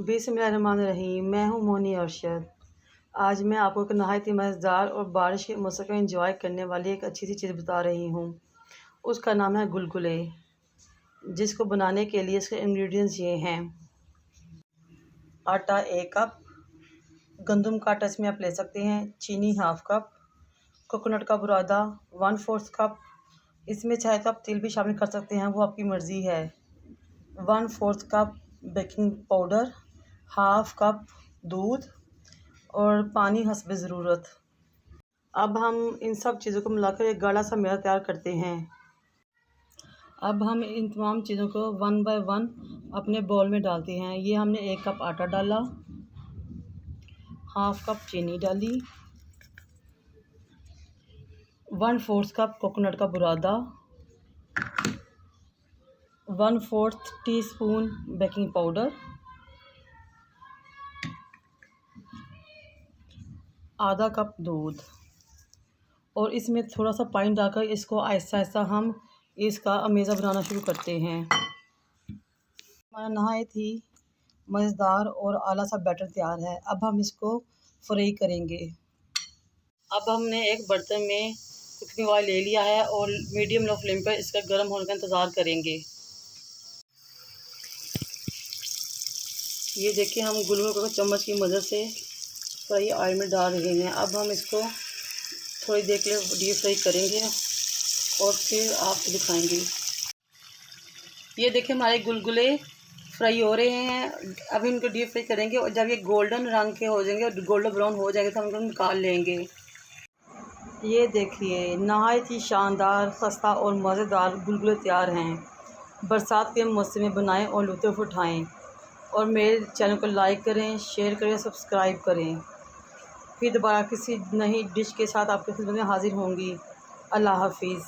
बिस्मिल्लाहिर्रहमानिर्रहीम। मैं हूँ मोनी अरशद। आज मैं आपको एक नहायत ही मज़ेदार और बारिश के मौसम में इंजॉय करने वाली एक अच्छी सी चीज़ बता रही हूँ। उसका नाम है गुलगुले, जिसको बनाने के लिए इसके इंग्रेडिएंट्स ये हैं। आटा 1 कप, गंदम का आटा इसमें आप ले सकते हैं, चीनी 1/2 कप, कोकोनट का बुरादा 1/4 कप, इसमें चाहे तो आप तिल भी शामिल कर सकते हैं, वो आपकी मर्ज़ी है। 1/4 कप बेकिंग पाउडर, 1/2 कप दूध और पानी हस्ब ज़रूरत। अब हम इन सब चीज़ों को मिलाकर एक गाढ़ा सा मेवा तैयार करते हैं। अब हम इन तमाम चीज़ों को 1 बाय 1 अपने बाउल में डालते हैं। ये हमने 1 कप आटा डाला, 1/2 कप चीनी डाली, 1/4 कप कोकोनट का बुरादा, 1/4 टीस्पून बेकिंग पाउडर, आधा कप दूध और इसमें थोड़ा सा पानी डालकर इसको आहिस्ता आहिस्ता हम इसका अमेज़ा बनाना शुरू करते हैं। हमारा नहायत ही मज़ेदार और आला सा बैटर तैयार है। अब हम इसको फ्राई करेंगे। अब हमने एक बर्तन में कुकिंग ऑयल ले लिया है और मीडियम लो फ्लेम पर इसका गर्म होने का इंतज़ार करेंगे। ये देखिए, हम गुलगुलों को चम्मच की मदद से फ्राई ऑयल में डाल रहे हैं। अब हम इसको थोड़ी देर के लिए डीप फ्राई करेंगे और फिर आपको दिखाएंगे। ये देखिए, हमारे गुलगुले फ्राई हो रहे हैं। अब इनको डीप फ्राई करेंगे और जब ये गोल्डन रंग के हो जाएंगे और गोल्डन ब्राउन हो जाएंगे तो हम इनको निकाल लेंगे। ये देखिए, नहायत ही शानदार, सस्ता और मज़ेदार गुलगुले तैयार हैं। बरसात के मौसम में बनाएं और लुत्फ़ उठाएं। और मेरे चैनल को लाइक करें, शेयर करें, सब्सक्राइब करें। फिर दोबारा किसी नई डिश के साथ आपके खिदमत में हाज़िर होंगी। अल्लाह हाफ़िज़।